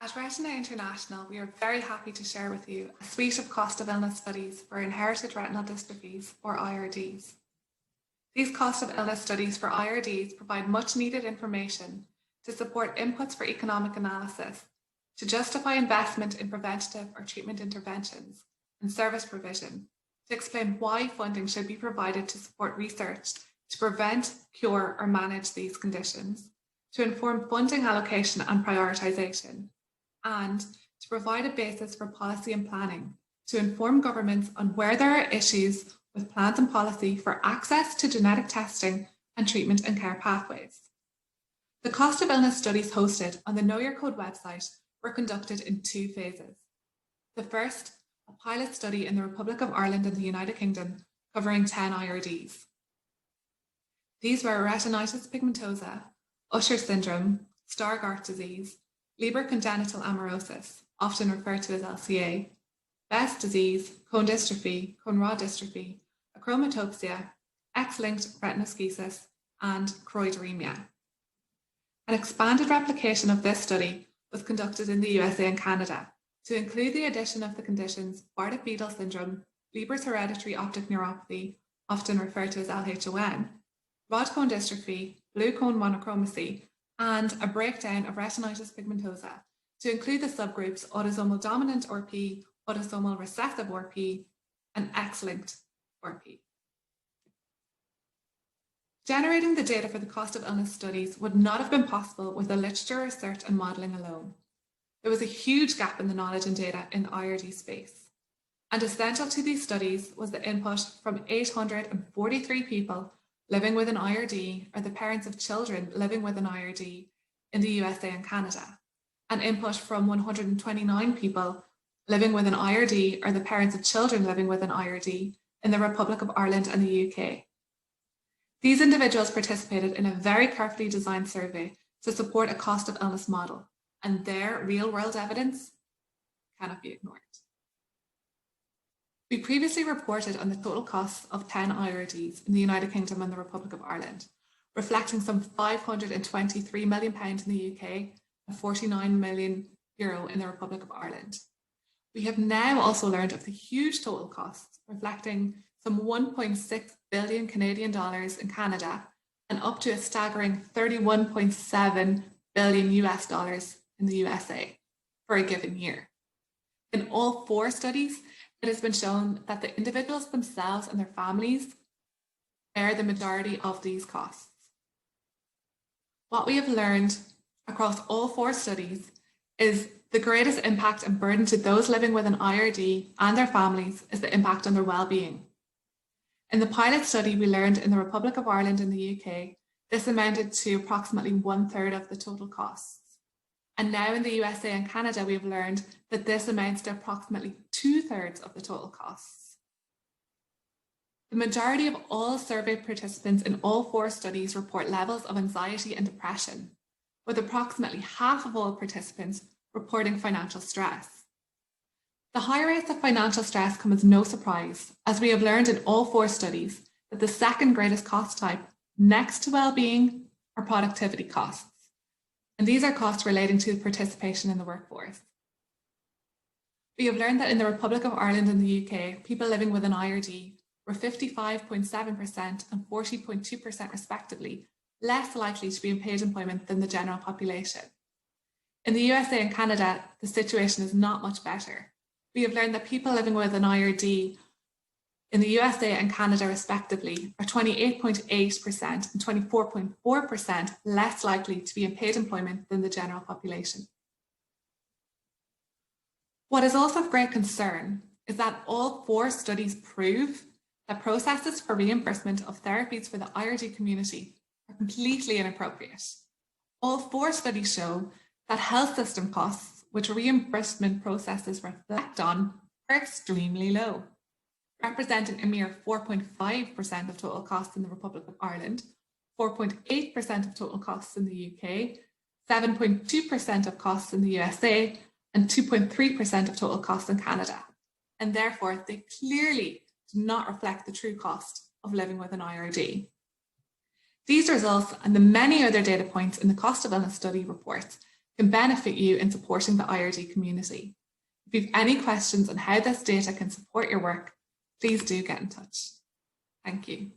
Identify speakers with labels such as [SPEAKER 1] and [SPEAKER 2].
[SPEAKER 1] At Retina International, we are very happy to share with you a suite of cost of illness studies for inherited retinal dystrophies, or IRDs. These cost of illness studies for IRDs provide much needed information to support inputs for economic analysis, to justify investment in preventative or treatment interventions and service provision, to explain why funding should be provided to support research to prevent, cure, or manage these conditions, to inform funding allocation and prioritisation, and to provide a basis for policy and planning to inform governments on where there are issues with plans and policy for access to genetic testing and treatment and care pathways. The cost of illness studies hosted on the Know Your Code website were conducted in two phases. The first, a pilot study in the Republic of Ireland and the United Kingdom covering 10 IRDs. These were retinitis pigmentosa, Usher syndrome, Stargardt disease, Leber congenital amaurosis, often referred to as LCA, Best disease, cone dystrophy, cone rod dystrophy, achromatopsia, X-linked retinoschisis, and choroideremia. An expanded replication of this study was conducted in the USA and Canada to include the addition of the conditions Bardet-Biedl syndrome, Leber's hereditary optic neuropathy, often referred to as LHON, rod cone dystrophy, blue cone monochromacy, and a breakdown of retinitis pigmentosa to include the subgroups autosomal dominant RP, autosomal recessive RP, and X-linked RP. Generating the data for the cost of illness studies would not have been possible with the literature research and modelling alone. There was a huge gap in the knowledge and data in the IRD space. And essential to these studies was the input from 843 people living with an IRD or the parents of children living with an IRD in the USA and Canada, and input from 129 people living with an IRD or the parents of children living with an IRD in the Republic of Ireland and the UK. These individuals participated in a very carefully designed survey to support a cost of illness model, and their real-world evidence cannot be ignored. We previously reported on the total costs of 10 IRDs in the United Kingdom and the Republic of Ireland, reflecting some £523 million in the UK and €49 million in the Republic of Ireland. We have now also learned of the huge total costs, reflecting some 1.6 billion Canadian dollars in Canada and up to a staggering 31.7 billion US dollars in the USA for a given year. In all 4 studies, it has been shown that the individuals themselves and their families bear the majority of these costs. What we have learned across all 4 studies is the greatest impact and burden to those living with an IRD and their families is the impact on their well-being. In the pilot study we learned in the Republic of Ireland and the UK, this amounted to approximately 1/3 of the total costs. And now in the USA and Canada, we've learned that this amounts to approximately 2/3 of the total costs. The majority of all survey participants in all 4 studies report levels of anxiety and depression, with approximately half of all participants reporting financial stress. The high rates of financial stress come as no surprise, as we have learned in all 4 studies that the second greatest cost type next to well-being are productivity costs. And these are costs relating to participation in the workforce. We have learned that in the Republic of Ireland and the UK, people living with an IRD were 55.7% and 40.2% respectively less likely to be in paid employment than the general population. In the USA and Canada, the situation is not much better. We have learned that people living with an IRD in the USA and Canada respectively are 28.8% and 24.4% less likely to be in paid employment than the general population. What is also of great concern is that all 4 studies prove that processes for reimbursement of therapies for the IRD community are completely inappropriate. All 4 studies show that health system costs, which reimbursement processes reflect on, are extremely low, representing a mere 4.5% of total costs in the Republic of Ireland, 4.8% of total costs in the UK, 7.2% of costs in the USA, and 2.3% of total costs in Canada. And therefore, they clearly do not reflect the true cost of living with an IRD. These results and the many other data points in the cost of illness study reports can benefit you in supporting the IRD community. If you have any questions on how this data can support your work, please do get in touch. Thank you.